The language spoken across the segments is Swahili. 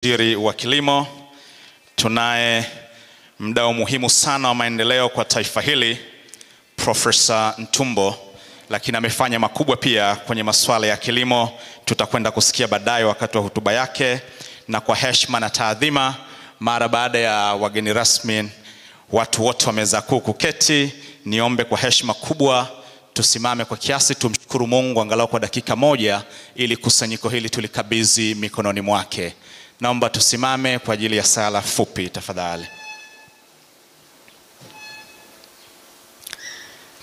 Waziri wa Kilimo. Tunaye mdau muhimu sana wa maendeleo kwa taifa hili, Profesa Ntumbo, lakini amefanya makubwa pia kwenye masuala ya kilimo. Tutakwenda kusikia baadaye wakati wa hotuba yake. Na kwa heshima na taadhima, mara baada ya wageni rasmi watu wote wameza kuketi, niombe kwa heshima kubwa tusimame kwa kiasi, tumshukuru Mungu angalau kwa dakika moja ili kusanyiko hili tulikabidhi mikononi mwake. Naomba tusimame kwa ajili ya sala fupi tafadhali.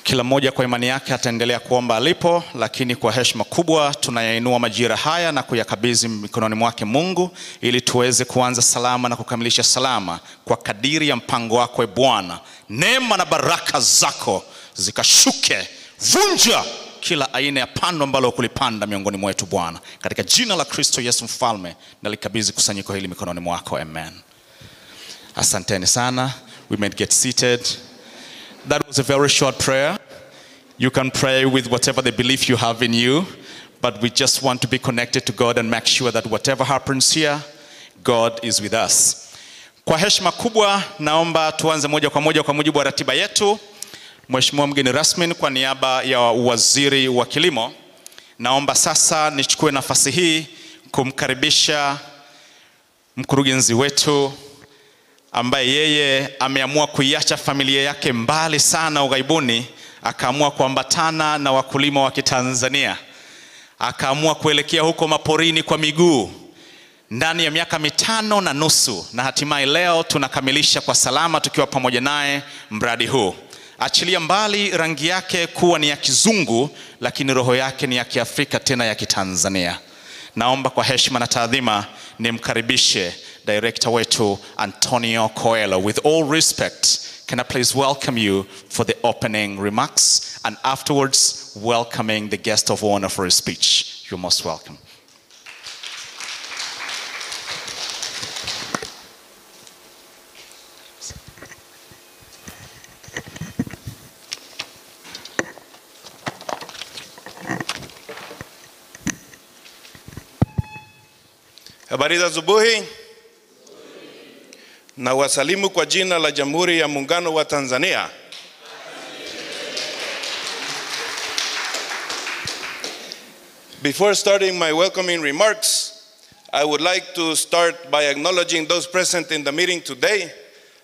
Kila mmoja kwa imani yake ataendelea kuomba alipo, lakini kwa heshima kubwa tunayainua majira haya na kuyakabidhi mikononi mwake Mungu ili tuweze kuanza salama na kukamilisha salama kwa kadiri ya mpango wako e Bwana. Neema na baraka zako zikashuke, vunja kila aina ya pando ambalo kulipanda miongoni mwetu Bwana. Katika jina la Kristo Yesu mfalme nalikabidhi kusanyiko hili mikononi mwako. Amen. Asanteni sana. We may get seated. That was a very short prayer. You can pray with whatever the belief you have in you, but we just want to be connected to God and make sure that whatever happens here, God is with us. Kwa heshima kubwa naomba tuanze moja kwa mujibu wa ratiba yetu. Mheshimiwa mgeni rasmi, kwa niaba ya Waziri wa Kilimo, naomba sasa nichukue nafasi hii kumkaribisha mkurugenzi wetu ambaye yeye ameamua kuiacha familia yake mbali sana ughaibuni, akaamua kuambatana na wakulima wa Kitanzania, akaamua kuelekea huko maporini kwa miguu ndani ya miaka 5.5, na hatimaye leo tunakamilisha kwa salama tukiwa pamoja naye mradi huu. Achilia mbali rangi yake kuwa ni ya kizungu, lakini roho yake ni ya Kiafrika, tena ya Kitanzania. Naomba kwa heshima na taadhima nimkaribishe director wetu Antonio Coelho. With all respect, can I please welcome you for the opening remarks, and afterwards welcoming the guest of honor for his speech. You're most welcome. Habari za asubuhi. Na wasalimu kwa jina la Jamhuri ya Muungano wa Tanzania. Before starting my welcoming remarks, I would like to start by acknowledging those present in the meeting today.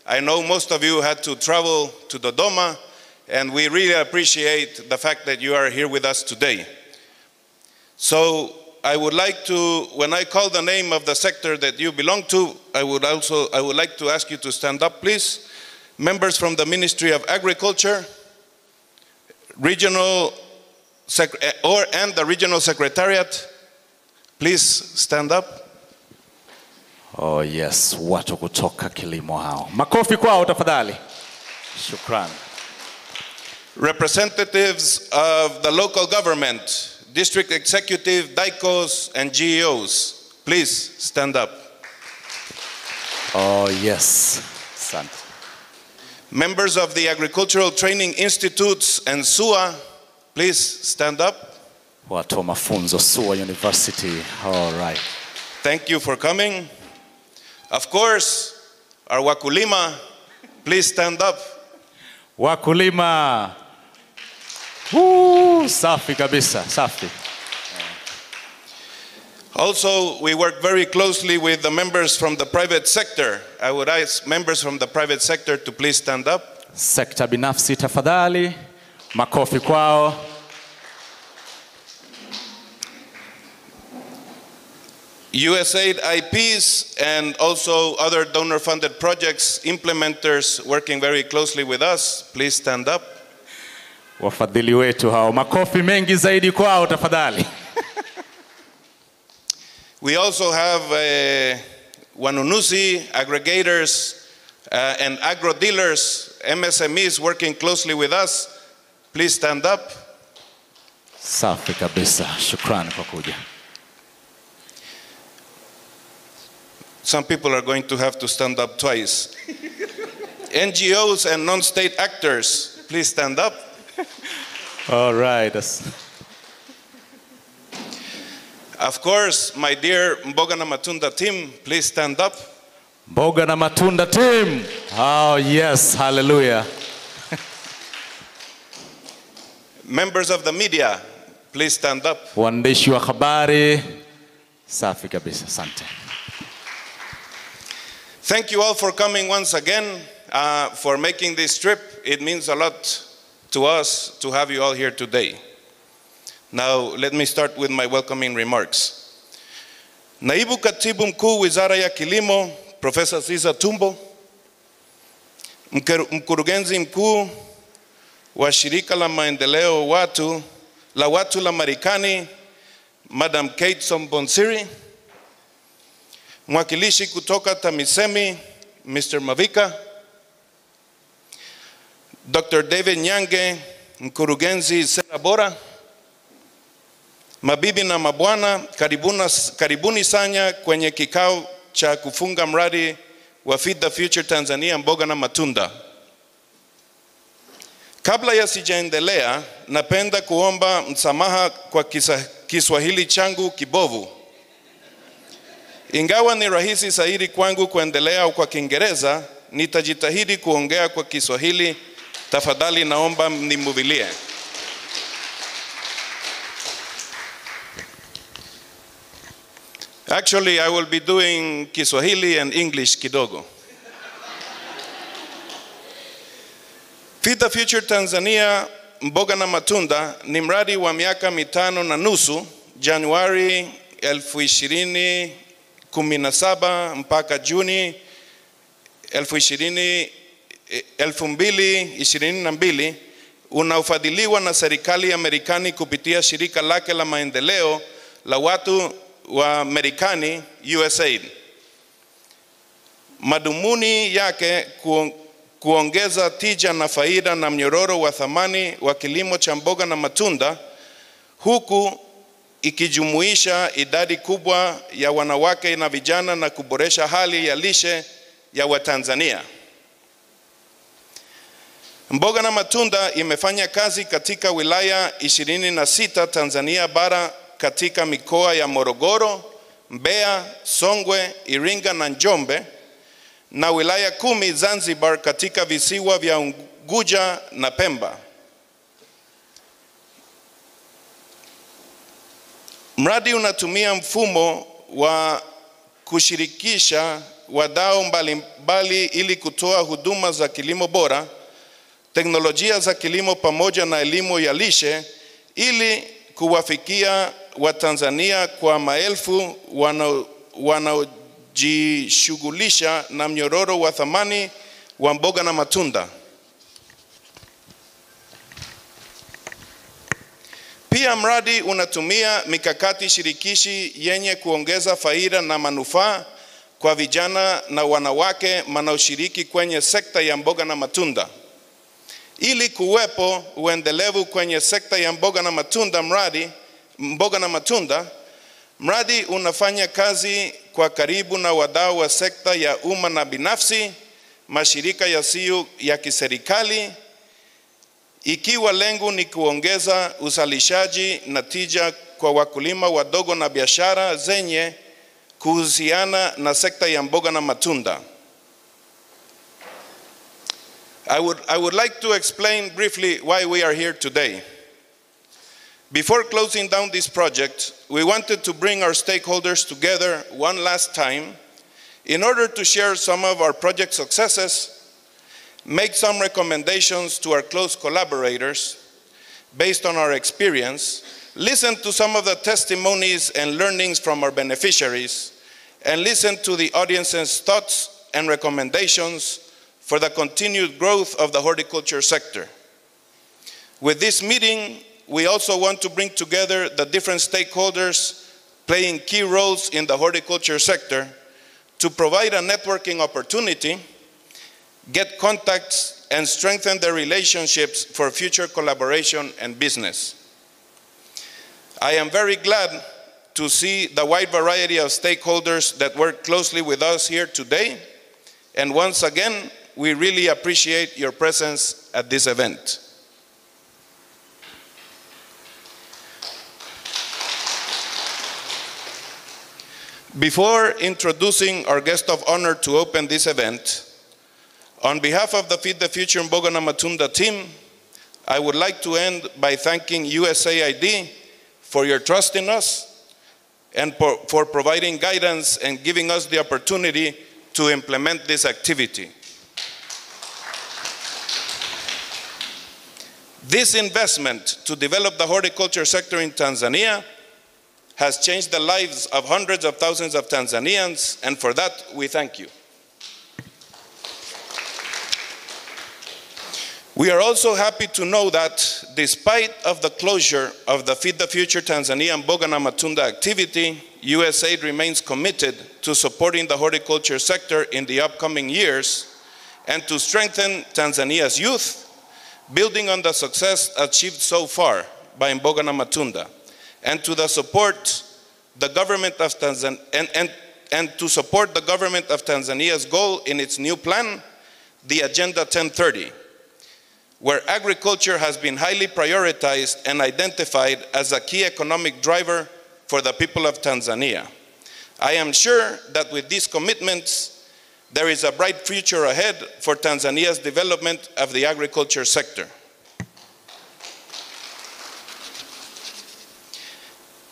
I know most of you had to travel to Dodoma, and we really appreciate the fact that you are here with us today. So I would like to, when I call the name of the sector that you belong to, I would like to ask you to stand up, please. Members from the Ministry of Agriculture, and the Regional Secretariat, please stand up. Oh yes, watu kutoka kilimo hao. Makofi kwao tafadhali. Shukran. Representatives of the local government, district executive, DICOs, and GEOs, please stand up. Oh yes, asante. Members of the Agricultural Training Institutes and SUA, please stand up. Watu wa mafunzo SUA University. All right. Thank you for coming. Of course, our wakulima, please stand up. Wakulima. Safi kabisa, safi. Also, we work very closely with the members from the private sector. I would ask members from the private sector to please stand up. Sekta binafsi tafadhali. Makofi kwao. Usaid IPs and also other donor-funded projects, implementers working very closely with us, please stand up. Wafadhili wetu hao, makofi mengi zaidi kwao tafadhali. We also have wanunuzi, aggregators, and agro dealers, MSMEs working closely with us. Please stand up. Safi kabisa. Shukrani kwa kuja. Some people are going to have to stand up twice. NGOs and non-state actors, please stand up. All right. Of course, my dear Mboga na Matunda team, please stand up. Mboga na Matunda team. Oh yes, hallelujah. Members of the media, please stand up. Waandishi wa habari, safi kabisa, asante. Thank you all for coming once again, for making this trip. It means a lot to us to have you all here today. Now, let me start with my welcoming remarks. Naibu Katibu Mkuu Wizara ya Kilimo, Professor Ziza Tumbo, Mkurugenzi Mkuu wa Shirika la Maendeleo la Watu la Marekani, Madam Kate Sombonsiri, Mwakilishi kutoka TAMISEMI, Mr. Mavika, Dr. David Nyange, Mkurugenzi Sera Bora, mabibi na mabwana, karibuni sana kwenye kikao cha kufunga mradi wa Feed the Future Tanzania Mboga na Matunda. Kabla ya sijaendelea, napenda kuomba msamaha kwa Kiswahili changu kibovu. Ingawa ni rahisi zaidi kwangu kuendelea kwa Kiingereza, nitajitahidi kuongea kwa Kiswahili. Tafadhali naomba mnivumilie. Actually, I will be doing Kiswahili and English kidogo. Feed the Future Tanzania Mboga na Matunda ni mradi wa miaka 5.5, Januari 2017 mpaka Juni 2022, unaofadhiliwa na serikali ya Marekani kupitia shirika lake la maendeleo la watu wa Marekani, Usaid. Madhumuni yake kuongeza tija na faida na mnyororo wa thamani wa kilimo cha mboga na matunda, huku ikijumuisha idadi kubwa ya wanawake na vijana na kuboresha hali ya lishe ya Watanzania. Mboga na Matunda imefanya kazi katika wilaya 26 Tanzania bara, katika mikoa ya Morogoro, Mbeya, Songwe, Iringa na Njombe, na wilaya 10 Zanzibar katika visiwa vya Unguja na Pemba. Mradi unatumia mfumo wa kushirikisha wadau mbalimbali ili kutoa huduma za kilimo bora, teknolojia za kilimo pamoja na elimu ya lishe, ili kuwafikia Watanzania kwa maelfu wanaojishughulisha na mnyororo wa thamani wa mboga na matunda. Pia mradi unatumia mikakati shirikishi yenye kuongeza faida na manufaa kwa vijana na wanawake wanaoshiriki kwenye sekta ya mboga na matunda. Ili kuwepo uendelevu kwenye sekta ya mboga na matunda, mradi unafanya kazi kwa karibu na wadau wa sekta ya umma na binafsi, mashirika yasiyo ya kiserikali, ikiwa lengo ni kuongeza uzalishaji na tija kwa wakulima wadogo na biashara zenye kuhusiana na sekta ya mboga na matunda. I would like to explain briefly why we are here today. Before closing down this project, we wanted to bring our stakeholders together one last time in order to share some of our project successes, make some recommendations to our close collaborators based on our experience, listen to some of the testimonies and learnings from our beneficiaries, and listen to the audience's thoughts and recommendations for the continued growth of the horticulture sector. With this meeting, we also want to bring together the different stakeholders playing key roles in the horticulture sector to provide a networking opportunity, get contacts, and strengthen their relationships for future collaboration and business. I am very glad to see the wide variety of stakeholders that work closely with us here today, and once again, we really appreciate your presence at this event. Before introducing our guest of honor to open this event, on behalf of the Feed the Future Mboga na Matunda team, I would like to end by thanking Usaid for your trust in us and for providing guidance and giving us the opportunity to implement this activity. This investment to develop the horticulture sector in Tanzania has changed the lives of hundreds of thousands of Tanzanians, and for that we thank you. We are also happy to know that despite of the closure of the Feed the Future Tanzania Mboga na Matunda activity, Usaid remains committed to supporting the horticulture sector in the upcoming years and to strengthen Tanzania's youth, building on the success achieved so far by Mboga na Matunda, and to support the government of Tanzania's goal in its new plan, the Agenda 1030. Where agriculture has been highly prioritized and identified as a key economic driver for the people of Tanzania. I am sure that with these commitments, there is a bright future ahead for Tanzania's development of the agriculture sector.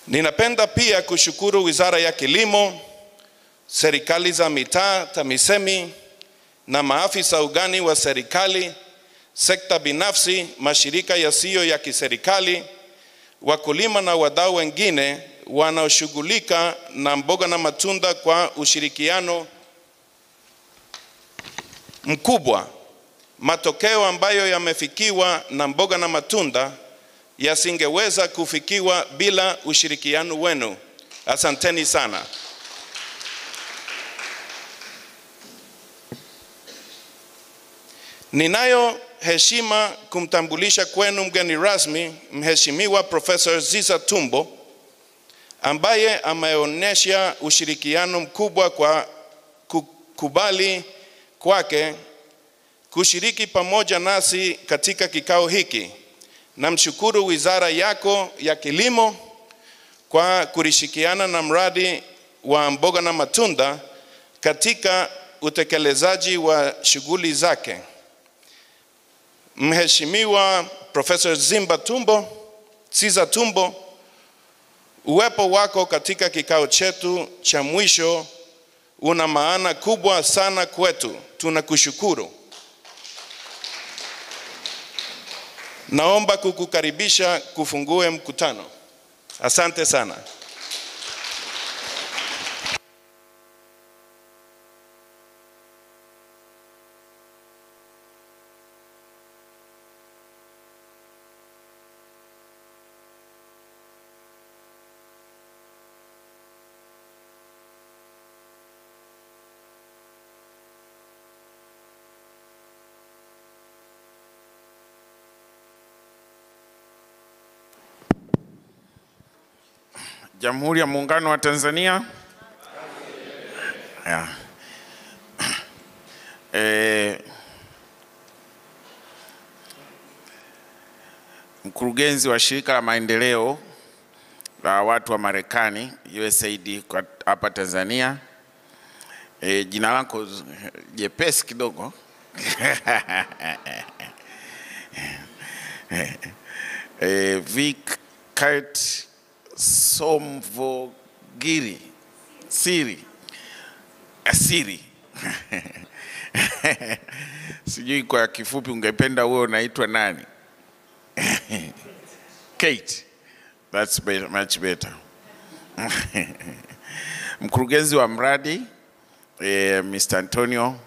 Ninapenda pia kushukuru Wizara ya Kilimo, serikali za mitaa, TAMISEMI, na maafisa ugani wa serikali, sekta binafsi, mashirika yasiyo ya kiserikali, wakulima na wadau wengine wanaoshughulika na mboga na matunda kwa ushirikiano mkubwa. Matokeo ambayo yamefikiwa na mboga na matunda yasingeweza kufikiwa bila ushirikiano wenu. Asanteni sana. Ninayo heshima kumtambulisha kwenu mgeni rasmi Mheshimiwa Professor Ziza Tumbo, ambaye ameonyesha ushirikiano mkubwa kwa kukubali kwake kushiriki pamoja nasi katika kikao hiki. Namshukuru wizara yako ya kilimo kwa kushirikiana na mradi wa mboga na matunda katika utekelezaji wa shughuli zake. Mheshimiwa Professor Ziza Tumbo, uwepo wako katika kikao chetu cha mwisho una maana kubwa sana kwetu. Tunakushukuru. Naomba kukukaribisha kufungue mkutano. Asante sana. Jamhuri ya Muungano wa Tanzania. Mkurugenzi wa shirika la maendeleo la watu wa Marekani, Usaid hapa Tanzania. Jina lako jepesi kidogo. Vic Kurt Somvogiri Asiri. Sijui kwa kifupi ungependa wewe unaitwa nani? Kate. That's better, much better. Mkurugenzi wa mradi Mr. Antonio,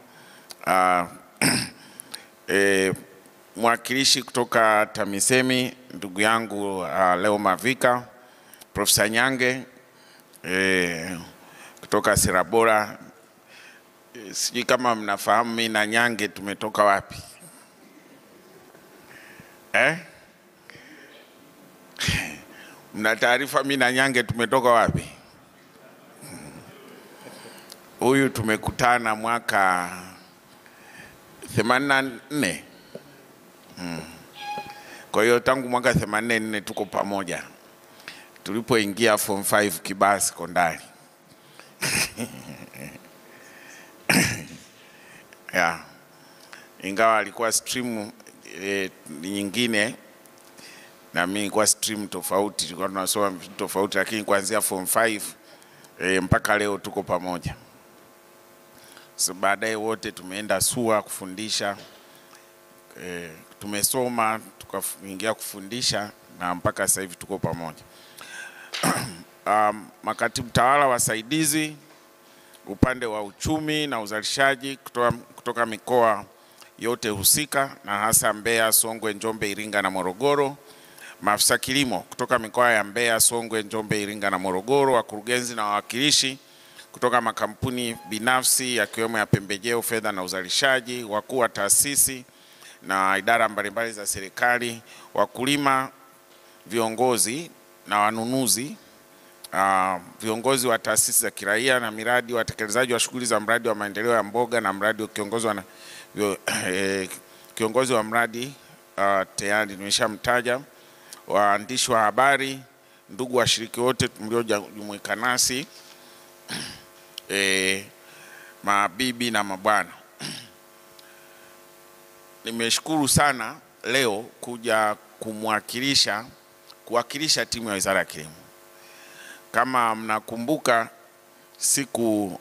mwakilishi kutoka TAMISEMI ndugu yangu Leo Mavika, Profesa Nyange kutoka Serabora. Sijui kama mnafahamu mimi na Nyange tumetoka wapi? Mna taarifa mimi na Nyange tumetoka wapi? Huyu tumekutana mwaka 84. Kwa hiyo tangu mwaka 84 tuko pamoja. Tulipoingia form 5 Kibaha Sekondari. Yeah. Ingawa alikuwa stream nyingine na mimi kwa stream tofauti, tulikuwa tunasoma tofauti, lakini kuanzia form 5 mpaka leo tuko pamoja. So baadaye wote tumeenda SUA kufundisha, tumesoma tukaingia kufundisha na mpaka sasa hivi tuko pamoja. Makatibu tawala wasaidizi upande wa uchumi na uzalishaji kutoka mikoa yote husika na hasa Mbeya, Songwe, Njombe, Iringa na Morogoro. Maafisa kilimo kutoka mikoa ya Mbeya, Songwe, Njombe, Iringa na Morogoro. Wakurugenzi na wawakilishi kutoka makampuni binafsi yakiwemo ya pembejeo, fedha na uzalishaji. Wakuu wa taasisi na idara mbalimbali za serikali. Wakulima, viongozi na wanunuzi. Viongozi wa taasisi za kiraia na miradi, watekelezaji wa shughuli za mradi wa maendeleo ya Mboga na mradi kiongozwa na kiongozi wa mradi tayari nimeshamtaja. Waandishi wa habari, ndugu washiriki wote mliojumuika nasi, mabibi na mabwana. Nimeshukuru sana leo kuja kuwakilisha timu ya Wizara ya Kilimo. Kama mnakumbuka siku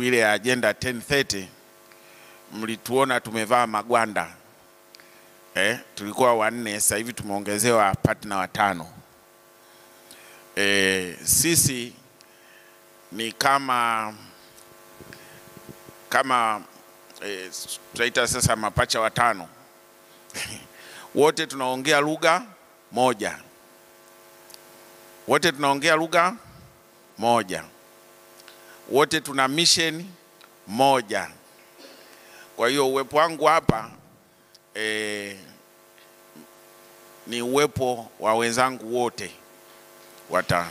ile ya agenda 1030 mlituona tumevaa magwanda. Tulikuwa 4, sasa hivi tumeongezewa partner 5. Sisi ni kama tutaita sasa mapacha 5. Wote tunaongea lugha moja. Wote tunaongea lugha moja. Wote tuna mission moja. Kwa hiyo uwepo wangu hapa ni uwepo wa wenzangu wote 5.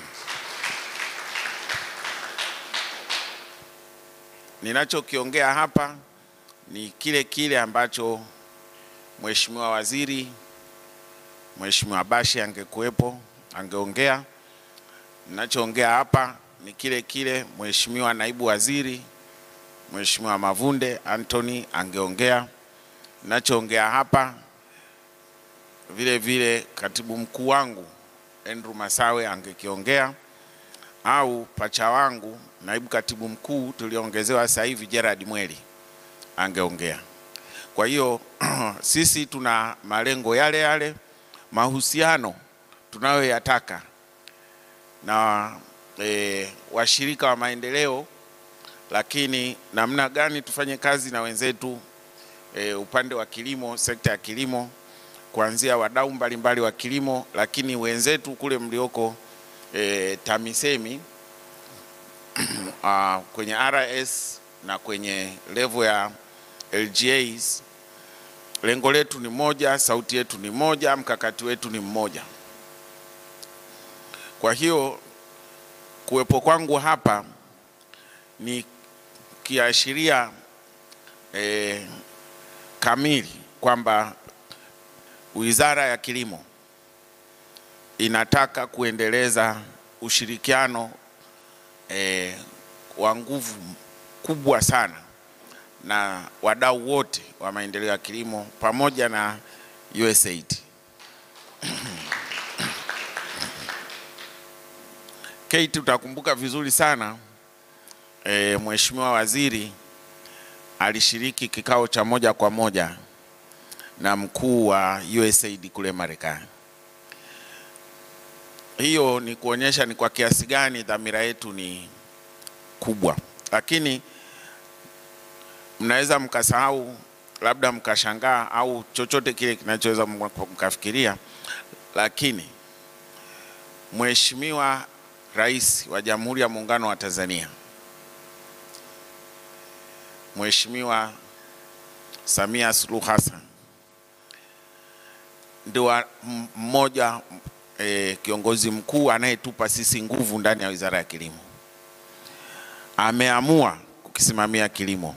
Ninachokiongea hapa ni kile ambacho Mheshimiwa Waziri, Mheshimiwa Bashi angekuepo, angeongea. Ninachoongea hapa ni kile Mheshimiwa Naibu Waziri, Mheshimiwa Mavunde Anthony angeongea. Ninachoongea hapa vile Katibu Mkuu wangu Andrew Masawe angekiongea, au pacha wangu Naibu Katibu Mkuu tuliongezewa sasa hivi Gerard Mweli angeongea. Kwa hiyo sisi tuna malengo yale, mahusiano tunayoyataka na washirika wa maendeleo, lakini namna gani tufanye kazi na wenzetu upande wa kilimo, sekta ya kilimo, kuanzia wadau mbalimbali wa kilimo, lakini wenzetu kule mlioko TAMISEMI kwenye RS na kwenye level ya LGAs. Lengo letu ni moja, sauti yetu ni moja, mkakati wetu ni mmoja. Kwa hiyo kuwepo kwangu hapa ni kiashiria kamili kwamba Wizara ya Kilimo inataka kuendeleza ushirikiano wa nguvu kubwa sana na wadau wote wa maendeleo ya kilimo pamoja na Usaid. Kate, utakumbuka vizuri sana Mheshimiwa Waziri alishiriki kikao cha moja kwa moja na mkuu wa Usaid kule Marekani. Hiyo ni kuonyesha ni kwa kiasi gani dhamira yetu ni kubwa. Lakini mnaweza mkasahau, labda mkashangaa au chochote kile kinachoweza mkafikiria, lakini Mheshimiwa Rais wa Jamhuri ya Muungano wa Tanzania, Mheshimiwa Samia Suluhu Hassan, ndio mmoja kiongozi mkuu anayetupa sisi nguvu ndani ya Wizara ya Kilimo. Ameamua kukisimamia kilimo.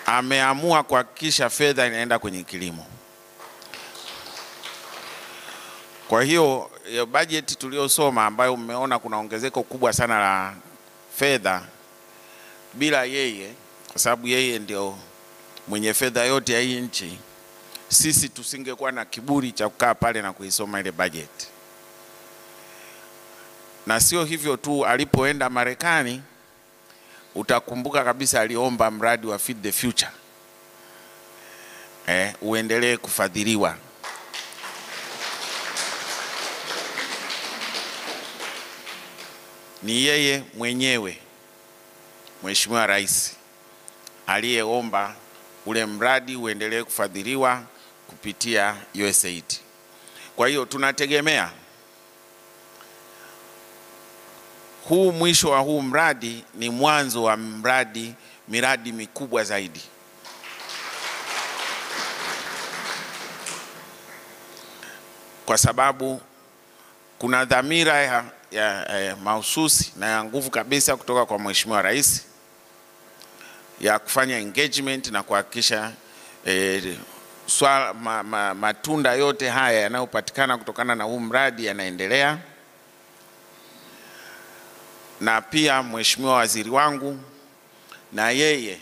Ameamua kuhakikisha fedha inaenda kwenye kilimo. Kwa hiyo bajeti tuliyosoma ambayo mmeona kuna ongezeko kubwa sana la fedha, bila yeye, kwa sababu yeye ndio mwenye fedha yote ya hii nchi, sisi tusingekuwa na kiburi cha kukaa pale na kuisoma ile budget. Na sio hivyo tu, alipoenda Marekani utakumbuka kabisa aliomba mradi wa Feed the Future uendelee kufadhiliwa. Ni yeye mwenyewe Mheshimiwa Rais aliyeomba ule mradi uendelee kufadhiliwa kupitia Usaid. Kwa hiyo tunategemea huu mwisho wa huu mradi ni mwanzo wa miradi mikubwa zaidi. Kwa sababu kuna dhamira ya mahususi na ya nguvu kabisa kutoka kwa Mheshimiwa Rais ya kufanya engagement na kuhakikisha matunda yote haya yanayopatikana kutokana na huu mradi yanaendelea. Na pia Mheshimiwa Waziri wangu na yeye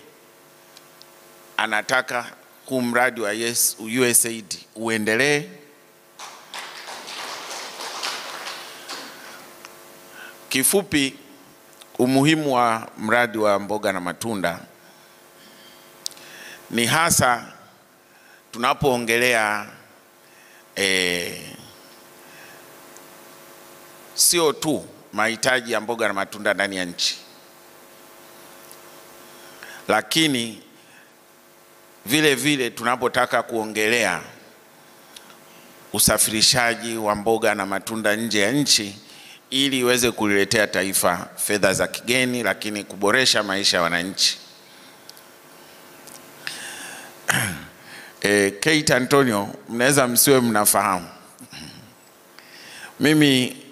anataka huu mradi wa Usaid uendelee. Kifupi, umuhimu wa mradi wa mboga na matunda ni hasa tunapoongelea sio tu mahitaji ya mboga na matunda ndani ya nchi, lakini vile vile tunapotaka kuongelea usafirishaji wa mboga na matunda nje ya nchi ili iweze kuliletea taifa fedha za kigeni, lakini kuboresha maisha ya wananchi. Kate Antonio, mnaweza msiwe mnafahamu, mimi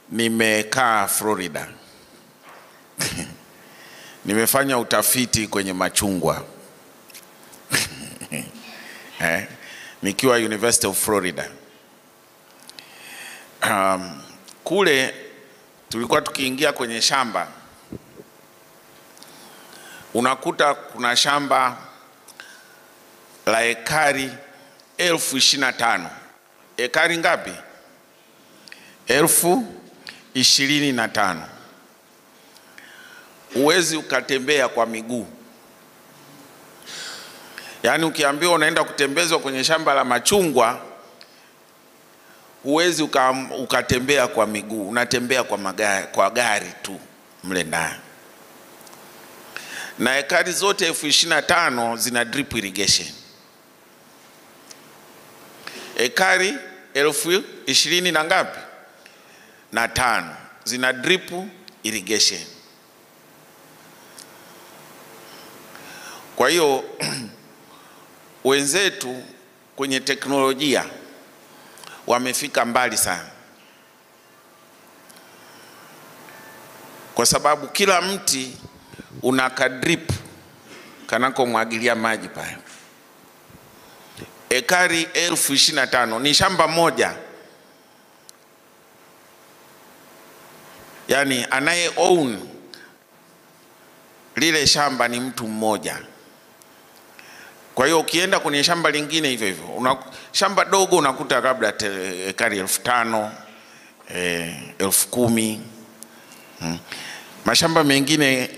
nimekaa Florida. Nimefanya utafiti kwenye machungwa nikiwa University of Florida. Kule tulikuwa tukiingia kwenye shamba, unakuta kuna shamba la ekari 25,000. Ekari ngapi? 25,000. Uwezi ukatembea kwa miguu. Yaani ukiambiwa unaenda kutembezwa kwenye shamba la machungwa, uwezi ukatembea kwa miguu, unatembea kwa gari tu mle ndani. Na ekari zote 25,000 zina drip irrigation. Ekari 20,000 na ngapi? Na 5 zina drip irrigation. Kwa hiyo wenzetu kwenye teknolojia wamefika mbali sana, kwa sababu kila mti una kadrip kanako mwagilia maji pale. Ekari 25,000 ni shamba moja. Yani anaye own lile shamba ni mtu mmoja. Kwa hiyo ukienda kwenye shamba lingine hivyo hivyo, shamba dogo unakuta labda ekari 5,000, 10,000. Mashamba mengine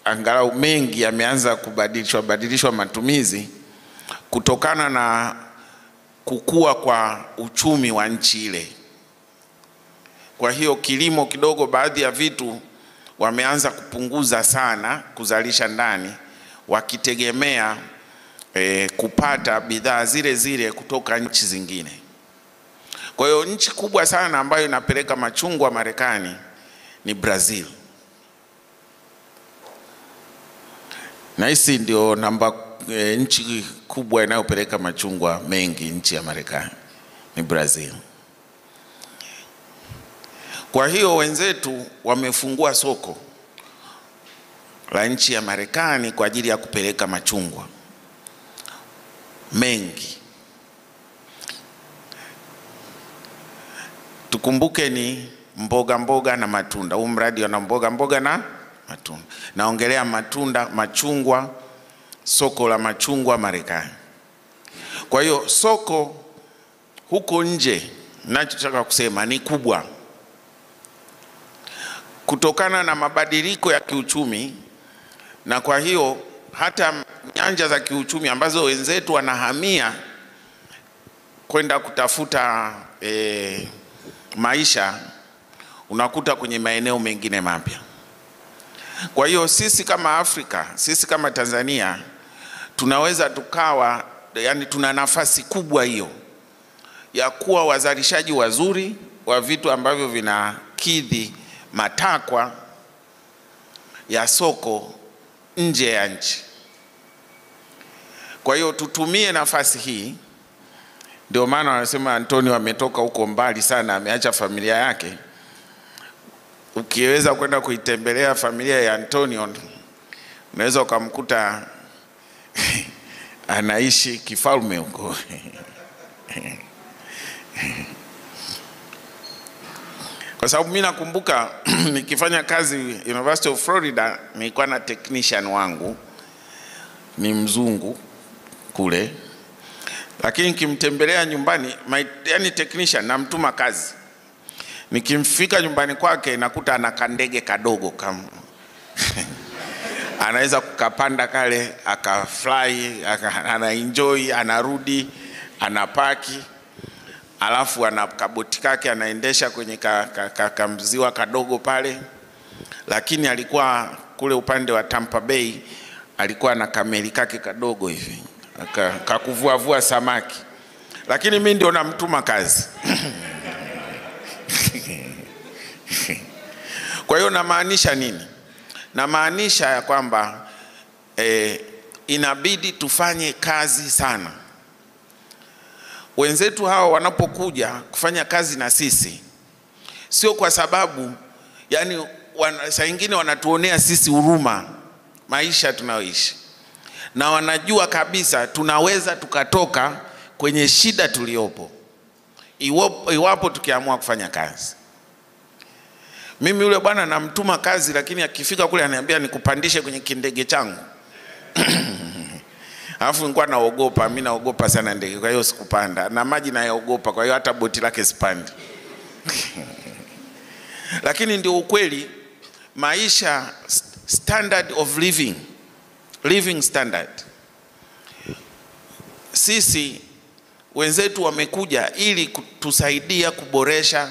angalau mengi yameanza kubadilishwa matumizi kutokana na kukua kwa uchumi wa nchi ile. Kwa hiyo kilimo kidogo, baadhi ya vitu wameanza kupunguza sana kuzalisha ndani, wakitegemea kupata bidhaa zile zile kutoka nchi zingine. Kwa hiyo nchi kubwa sana ambayo inapeleka machungwa Marekani ni Brazil. Na hisi ndio nchi kubwa inayopeleka machungwa mengi nchi ya Marekani ni Brazil. Kwa hiyo wenzetu wamefungua soko la nchi ya Marekani kwa ajili ya kupeleka machungwa mengi. Tukumbuke ni mboga na matunda. Huu mradi una mboga na matunda. Naongelea matunda, machungwa, soko la machungwa Marekani. Kwa hiyo soko huko nje, ninachotaka kusema ni kubwa. Kutokana na mabadiliko ya kiuchumi, na kwa hiyo hata nyanja za kiuchumi ambazo wenzetu wanahamia kwenda kutafuta maisha, unakuta kwenye maeneo mengine mapya. Kwa hiyo sisi kama Afrika, sisi kama Tanzania, tunaweza tukawa, yani tuna nafasi kubwa hiyo ya kuwa wazalishaji wazuri wa vitu ambavyo vinakidhi matakwa ya soko nje ya nchi. Kwa hiyo tutumie nafasi hii. Ndio maana wanasema Antonio ametoka huko mbali sana, ameacha familia yake. Ukiweza kwenda kuitembelea familia ya Antonio, unaweza ukamkuta anaishi kifalme huko. Kwa sababu mimi nakumbuka nikifanya kazi University of Florida, nilikuwa na technician wangu ni mzungu kule, lakini nikimtembelea nyumbani, yani technician namtuma kazi, nikimfika nyumbani kwake nakuta ana kandege kadogo kama anaweza kukapanda kale akafly, ana enjoy, anarudi, anapaki, alafu ana kaboti kake anaendesha kwenye kamziwa kadogo pale. Lakini alikuwa kule upande wa Tampa Bay, alikuwa na kameli kake kadogo hivi, kakuvua samaki, lakini mimi ndio namtuma kazi. Kwa hiyo namaanisha nini? Namaanisha ya kwamba inabidi tufanye kazi sana. Wenzetu hao wanapokuja kufanya kazi na sisi, sio kwa sababu yani saa nyingine wanatuonea sisi huruma maisha tunayoishi, na wanajua kabisa tunaweza tukatoka kwenye shida tuliopo iwapo tukiamua kufanya kazi. Mimi yule bwana namtuma kazi, lakini akifika kule ananiambia nikupandishe kwenye kindege changu. Alafu nilikuwa naogopa, mimi naogopa sana ndege, kwa hiyo sikupanda, na maji nayaogopa, kwa hiyo hata boti lake sipandi. Lakini ndio ukweli, maisha, standard of living standard. Sisi wenzetu wamekuja ili kutusaidia kuboresha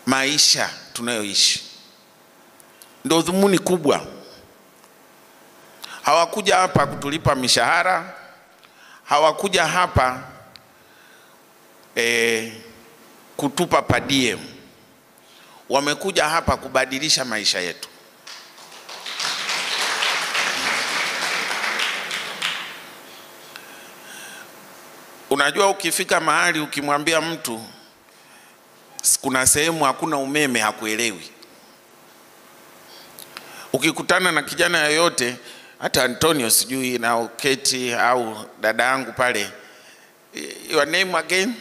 maisha tunayoishi. Ndio dhumuni kubwa. Hawakuja hapa kutulipa mishahara, hawakuja hapa kutupa per diem. Wamekuja hapa kubadilisha maisha yetu. Unajua, ukifika mahali ukimwambia mtu kuna sehemu hakuna umeme, hakuelewi. Ukikutana na kijana yoyote, hata Antonio sijui na Keti au dada yangu pale, your name again?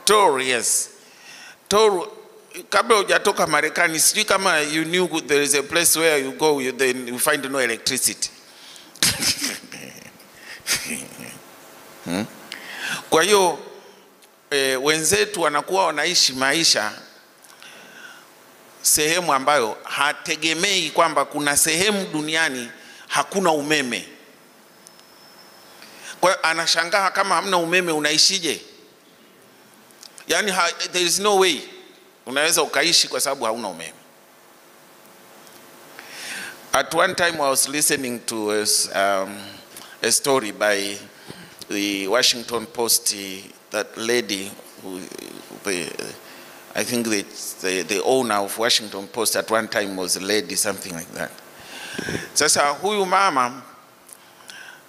Tor, yes. Tor, kabla hujatoka Marekani, sijui kama you knew there is a place where you go, then you find no electricity. Kwa hiyo wenzetu wanakuwa wanaishi maisha sehemu ambayo hategemei kwamba kuna sehemu duniani hakuna umeme. Kwa hiyo anashangaa kama hamna umeme unaishije? Yani there is no way unaweza ukaishi kwa sababu hauna umeme. At one time I was listening to a story by the Washington Post, that lady who, I think the owner of Washington Post at one time was a lady, something like that. Sasa huyu mama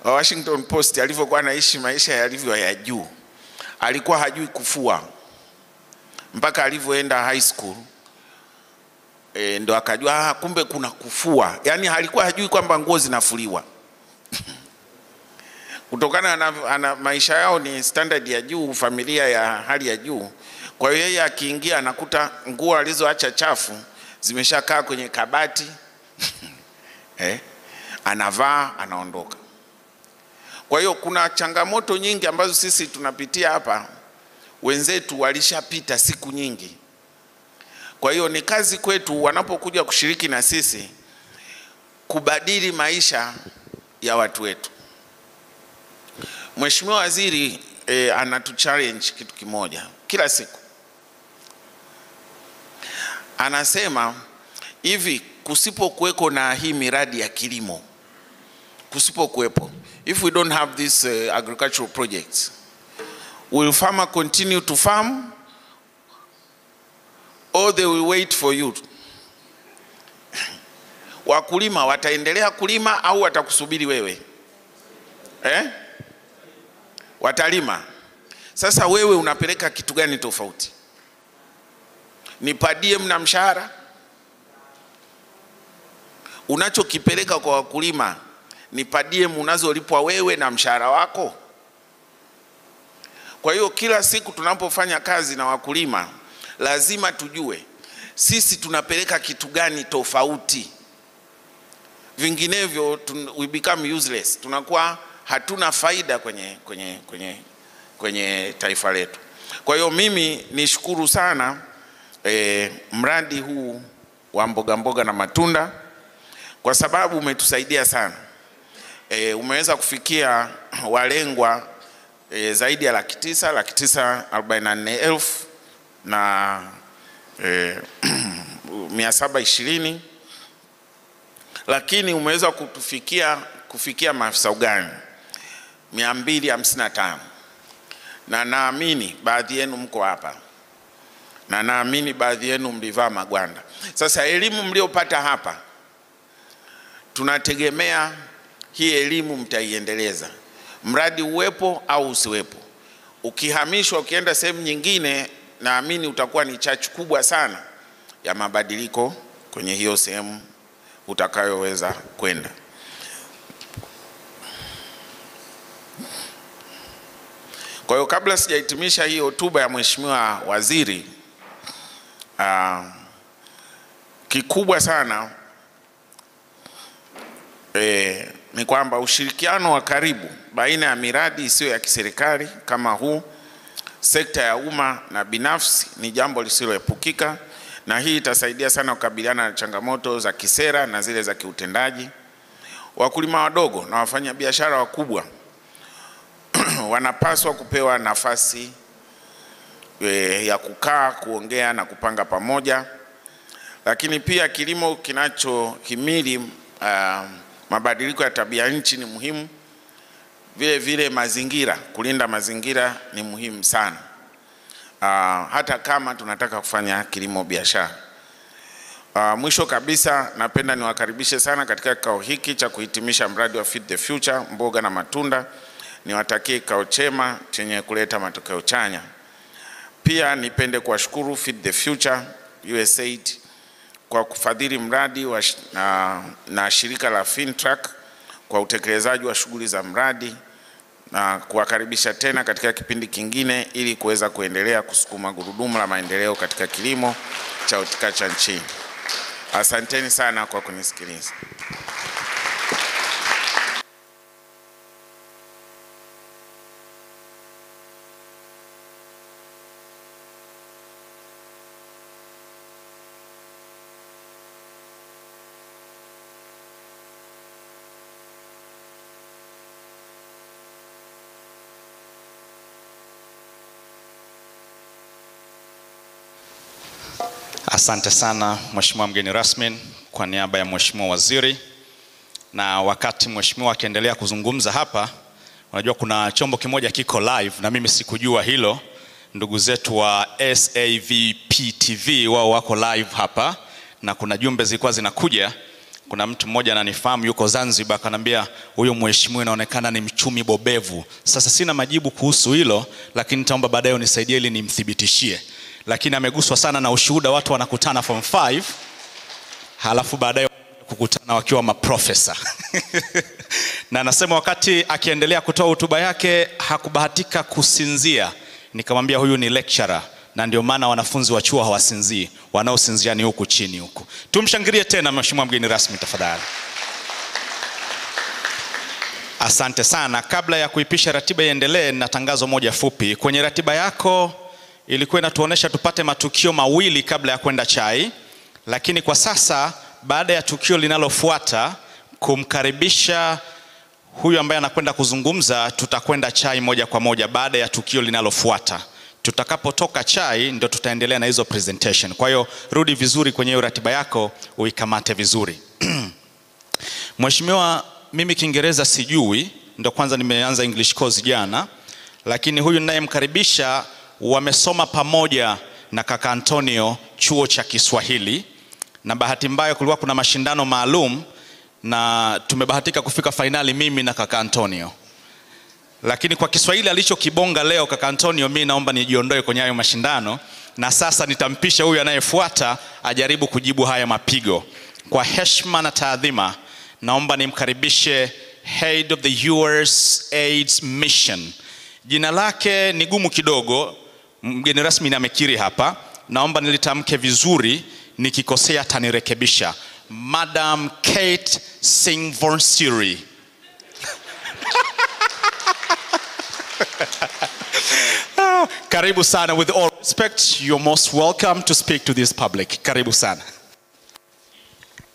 wa Washington Post alivyokuwa anaishi maisha yalivyo ya juu, alikuwa hajui kufua mpaka alivyoenda high school. Ndo akajua kumbe kuna kufua. Yani alikuwa hajui kwamba nguo zinafuliwa. Kutokana na maisha yao ni standard ya juu, familia ya hali ya juu. Kwa hiyo yeye akiingia anakuta nguo alizoacha chafu zimeshakaa kwenye kabati anavaa anaondoka. Kwa hiyo kuna changamoto nyingi ambazo sisi tunapitia hapa, wenzetu walishapita siku nyingi. Kwa hiyo ni kazi kwetu wanapokuja kushiriki na sisi kubadili maisha ya watu wetu. Mheshimiwa Waziri anatu challenge kitu kimoja kila siku. Anasema hivi, kusipokuweko na hii miradi ya kilimo, kusipokuwepo, if we don't have these agricultural projects, will farmer continue to farm or they will wait for you? Wakulima wataendelea kulima au watakusubiri wewe? Watalima. Sasa wewe unapeleka kitu gani tofauti? Ni per diem na mshahara? Unachokipeleka kwa wakulima ni per diem unazolipwa wewe na mshahara wako? Kwa hiyo kila siku tunapofanya kazi na wakulima lazima tujue sisi tunapeleka kitu gani tofauti. Vinginevyo we become useless. Tunakuwa hatuna faida kwenye taifa letu. Kwa hiyo mimi nishukuru sana mradi huu wa mboga na matunda, kwa sababu umetusaidia sana. Umeweza kufikia walengwa zaidi ya 944,000 na 720, lakini umeweza kufikia maafisa ugani 255, na naamini baadhi yenu mko hapa, na naamini baadhi yenu mlivaa magwanda. Sasa elimu mliopata hapa, tunategemea hii elimu mtaiendeleza, mradi uwepo au usiwepo. Ukihamishwa ukienda sehemu nyingine, naamini utakuwa ni chachu kubwa sana ya mabadiliko kwenye hiyo sehemu utakayoweza kwenda. Kwa hiyo kabla sijahitimisha hii hotuba ya Mheshimiwa Waziri, kikubwa sana ni kwamba ushirikiano wa karibu baina ya miradi isiyo ya kiserikali kama huu, sekta ya umma na binafsi ni jambo lisiloepukika, na hii itasaidia sana kukabiliana na changamoto za kisera na zile za kiutendaji. Wakulima wadogo na wafanyabiashara wakubwa wanapaswa kupewa nafasi ya kukaa, kuongea na kupanga pamoja. Lakini pia kilimo kinachohimili mabadiliko ya tabia nchi ni muhimu. Vile mazingira, kulinda mazingira ni muhimu sana, hata kama tunataka kufanya kilimo biashara. Mwisho kabisa, napenda niwakaribishe sana katika kikao hiki cha kuhitimisha mradi wa Feed the Future mboga na matunda. Niwatakie kikao chema chenye kuleta matokeo chanya. Pia nipende kuwashukuru Feed the Future Usaid kwa kufadhili mradi na shirika la Fintrack kwa utekelezaji wa shughuli za mradi, na kuwakaribisha tena katika kipindi kingine ili kuweza kuendelea kusukuma gurudumu la maendeleo katika kilimo cha utikacha nchini. Asanteni sana kwa kunisikiliza. Asante sana Mheshimiwa mgeni rasmi kwa niaba ya Mheshimiwa Waziri. Na wakati Mheshimiwa akiendelea kuzungumza hapa, unajua kuna chombo kimoja kiko live na mimi sikujua hilo. Ndugu zetu wa SAVP TV wao wako live hapa, na kuna jumbe zilikuwa zinakuja. Kuna mtu mmoja ananifahamu yuko Zanzibar, akanambia huyo mheshimiwa inaonekana ni mchumi bobevu. Sasa sina majibu kuhusu hilo, lakini nitaomba baadaye unisaidie ili nimthibitishie. Lakini ameguswa sana na ushuhuda, watu wanakutana form 5 halafu baadaye kukutana wakiwa maprofesa. Na anasema wakati akiendelea kutoa hotuba yake hakubahatika kusinzia. Nikamwambia huyu ni lecturer, na ndio maana wanafunzi wa chuo hawasinzii, wanaosinzia ni huku chini huku. Tumshangilie tena mheshimiwa mgeni rasmi tafadhali. Asante sana. Kabla ya kuipisha ratiba iendelee, na tangazo moja fupi. Kwenye ratiba yako ilikuwa inatuonesha tupate matukio mawili kabla ya kwenda chai, lakini kwa sasa baada ya tukio linalofuata kumkaribisha huyu ambaye anakwenda kuzungumza, tutakwenda chai moja kwa moja baada ya tukio linalofuata. Tutakapotoka chai ndio tutaendelea na hizo presentation. Kwa hiyo rudi vizuri kwenye hiyo ratiba yako uikamate vizuri. Mheshimiwa, mimi Kiingereza sijui, ndio kwanza nimeanza English course jana, lakini huyu ninayemkaribisha wamesoma pamoja na kaka Antonio chuo cha Kiswahili, na bahati mbaya kulikuwa kuna mashindano maalum na tumebahatika kufika finali mimi na kaka Antonio. Lakini kwa Kiswahili alichokibonga leo kaka Antonio, mimi naomba nijiondoe kwenye hayo mashindano, na sasa nitampisha huyu anayefuata ajaribu kujibu haya mapigo. Kwa heshima na taadhima, naomba nimkaribishe Head of the Usaid Mission. Jina lake ni gumu kidogo, mgeni rasmi na amekiri hapa. Naomba nilitamke vizuri, nikikosea tanirekebisha. Madam Kate Singvorsiri. Karibu sana. With all respect, you're most welcome to speak to this public. Karibu sana.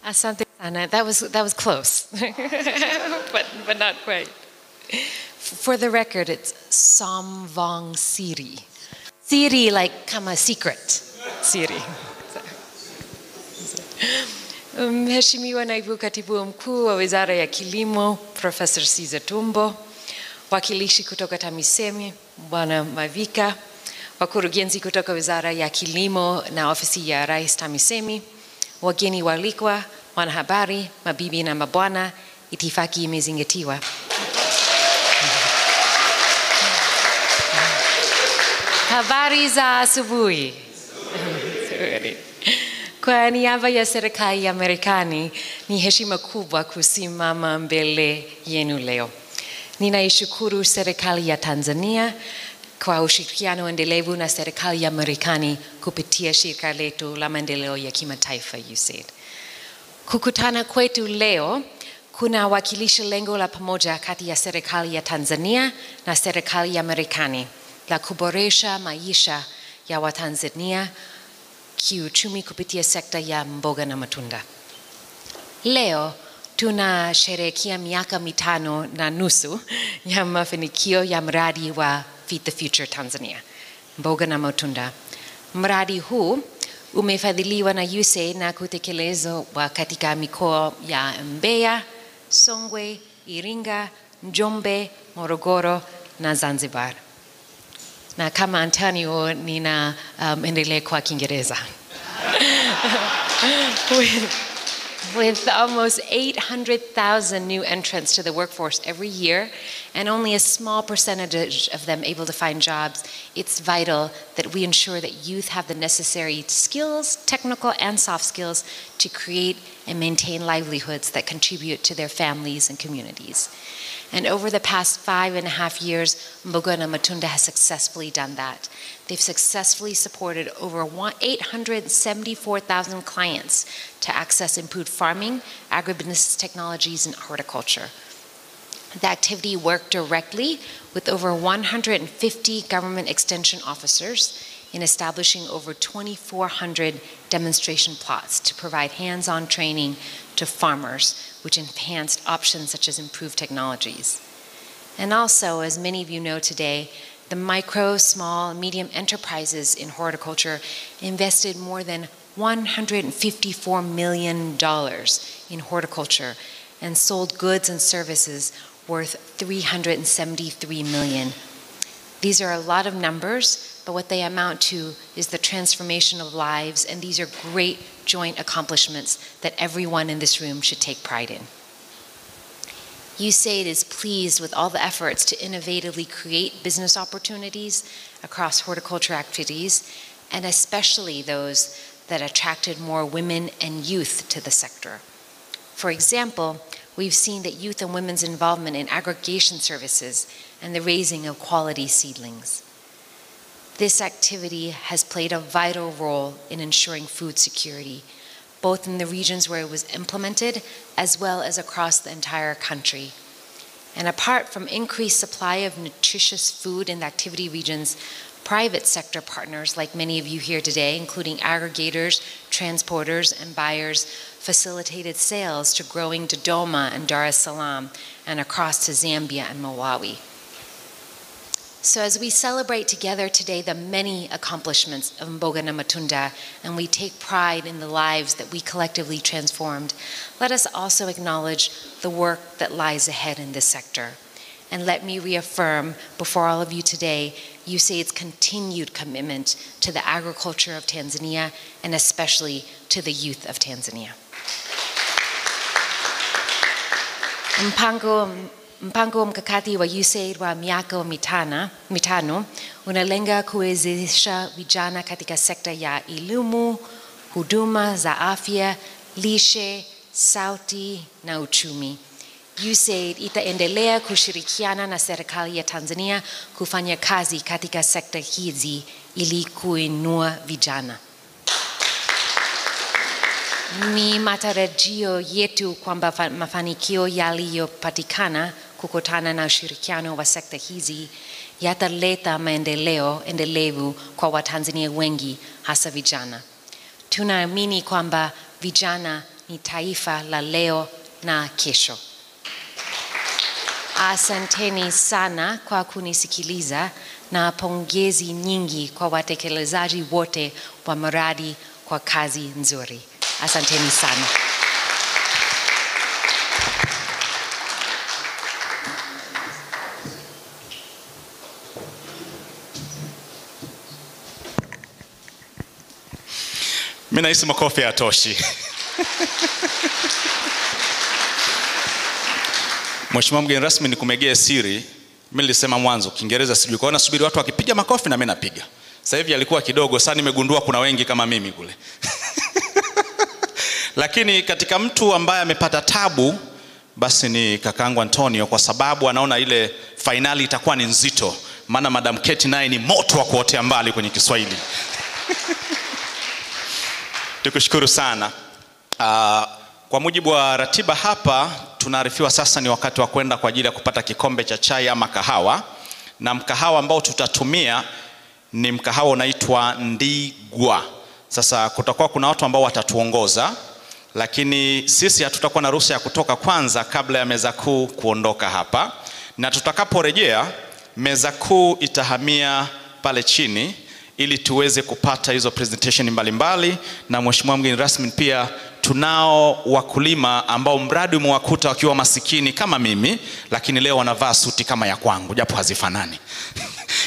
Asante sana. That was close, but not quite. For the record, it's Samvang Siri. Siri like kama secret. Siri. Mheshimiwa Naibu Katibu Mkuu wa Wizara ya Kilimo, Professor Caesar Tumbo, wakilishi kutoka TAMISEMI, Bwana Mavika, wakurugenzi kutoka Wizara ya Kilimo na Ofisi ya Rais TAMISEMI, wageni walikwa, wanahabari, mabibi na mabwana, itifaki imezingatiwa. Habari za asubuhi. Kwa niaba ya serikali ya Marekani, ni heshima kubwa kusimama mbele yenu leo. Ninaishukuru serikali ya Tanzania kwa ushirikiano endelevu na serikali ya Marekani kupitia shirika letu la maendeleo ya kimataifa Usaid. Kukutana kwetu leo kuna wakilisha lengo la pamoja kati ya serikali ya Tanzania na serikali ya Marekani la kuboresha maisha ya Watanzania kiuchumi kupitia sekta ya mboga na matunda. Leo tunasherehekea miaka 5.5 ya mafanikio ya mradi wa Feed the Future Tanzania, mboga na matunda. Mradi huu umefadhiliwa na Usaid na kutekelezwa katika mikoa ya Mbeya, Songwe, Iringa, Njombe, Morogoro na Zanzibar. Na kama Antonio ninaendelea kwa Kiingereza. With almost 800,000 new entrants to the workforce every year, and only a small percentage of them able to find jobs, it's vital that we ensure that youth have the necessary skills, technical and soft skills, to create and maintain livelihoods that contribute to their families and communities. And over the past 5.5 years, Mboga na Matunda has successfully done that. They've successfully supported over 874,000 clients to access improved farming, agribusiness technologies, and horticulture. The activity worked directly with over 150 government extension officers in establishing over 2,400 demonstration plots to provide hands-on training to farmers, which enhanced options such as improved technologies. And also, as many of you know today, the micro, small, and medium enterprises in horticulture invested more than $154 million in horticulture and sold goods and services worth $373 million. These are a lot of numbers, but what they amount to is the transformation of lives, and these are great joint accomplishments that everyone in this room should take pride in. Usaid is pleased with all the efforts to innovatively create business opportunities across horticulture activities, and especially those that attracted more women and youth to the sector. For example, we've seen that youth and women's involvement in aggregation services and the raising of quality seedlings. This activity has played a vital role in ensuring food security, both in the regions where it was implemented as well as across the entire country. And apart from increased supply of nutritious food in the activity regions, private sector partners, like many of you here today, including aggregators, transporters, and buyers, facilitated sales to growing Dodoma and Dar es Salaam and across to Zambia and Malawi. So as we celebrate together today the many accomplishments of Mboga na Matunda, and we take pride in the lives that we collectively transformed, let us also acknowledge the work that lies ahead in this sector. And let me reaffirm before all of you today, Usaid's continued commitment to the agriculture of Tanzania and especially to the youth of Tanzania. Mpango mkakati wa Usaid wa miaka mitano unalenga kuwezesha vijana katika sekta ya elimu, huduma za afya, lishe, sauti na uchumi. Usaid itaendelea kushirikiana na serikali ya Tanzania kufanya kazi katika sekta hizi ili kuinua vijana. Ni matarajio yetu kwamba mafanikio yaliyopatikana kukutana na ushirikiano wa sekta hizi yataleta maendeleo endelevu kwa Watanzania wengi, hasa vijana. Tunaamini kwamba vijana ni taifa la leo na kesho. Asanteni sana kwa kunisikiliza na pongezi nyingi kwa watekelezaji wote wa mradi kwa kazi nzuri. Asanteni sana. Mimi nahisi makofi hayatoshi. Mheshimiwa mgeni rasmi, nikumegee siri. Mimi nilisema mwanzo Kiingereza sijui, kwa hiyo nasubiri watu wakipiga makofi na mimi napiga. Sasa hivi alikuwa kidogo, sasa nimegundua kuna wengi kama mimi kule. Lakini katika mtu ambaye amepata tabu basi ni kakaangu Antonio, kwa sababu anaona ile finali itakuwa ni nzito, maana Madam Keti naye ni moto wa kuotea mbali kwenye Kiswahili. Tukushukuru sana. Kwa mujibu wa ratiba hapa tunaarifiwa sasa ni wakati wa kwenda kwa ajili ya kupata kikombe cha chai ama kahawa, na mkahawa ambao tutatumia ni mkahawa unaitwa Ndigwa. Sasa kutakuwa kuna watu ambao watatuongoza, lakini sisi hatutakuwa na ruhusa ya kutoka kwanza kabla ya meza kuu kuondoka hapa, na tutakaporejea meza kuu itahamia pale chini ili tuweze kupata hizo presentation mbalimbali. Na mheshimiwa mgeni rasmi, pia tunao wakulima ambao mradi umewakuta wakiwa masikini kama mimi, lakini leo wanavaa suti kama ya kwangu japo hazifanani.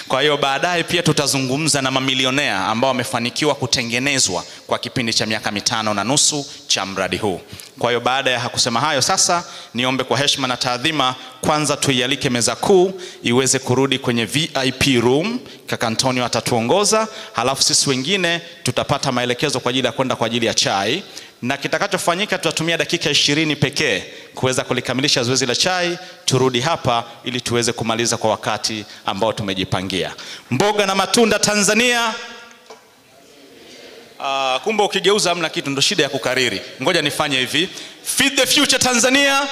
Kwa hiyo baadaye pia tutazungumza na mamilionea ambao wamefanikiwa kutengenezwa kwa kipindi cha miaka 5.5 cha mradi huu. Kwa hiyo baada ya kusema hayo, sasa niombe kwa heshima na taadhima kwanza tuialike meza kuu iweze kurudi kwenye VIP room. Kaka Antonio atatuongoza, halafu sisi wengine tutapata maelekezo kwa ajili ya kwenda kwa ajili ya chai, na kitakachofanyika tutatumia dakika 20 pekee kuweza kulikamilisha zoezi la chai. Turudi hapa ili tuweze kumaliza kwa wakati ambao tumejipangia. Mboga na matunda Tanzania. Kumbe ukigeuza hamna kitu, ndo shida ya kukariri. Ngoja nifanye hivi. Feed the future Tanzania.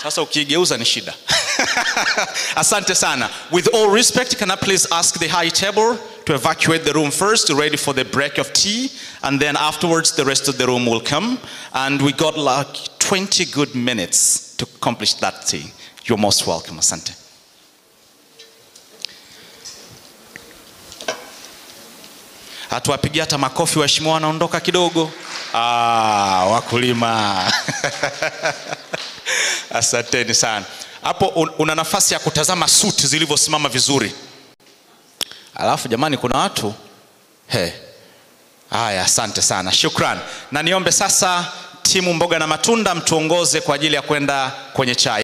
Sasa ukigeuza ni shida. Asante sana. With all respect, can I please ask the high table to evacuate the room first, ready for the break of tea, and then afterwards the rest of the room will come, and we got like 20 good minutes to accomplish that thing. You're most welcome. Asante. Hatuwapigia hata makofi waheshimiwa wanaondoka kidogo. Wakulima. Asanteni sana. Hapo una nafasi ya kutazama suti zilivyosimama vizuri. Alafu jamani kuna watu. Haya, asante sana. Shukran. Na niombe sasa timu Mboga na Matunda mtuongoze kwa ajili ya kwenda kwenye chai.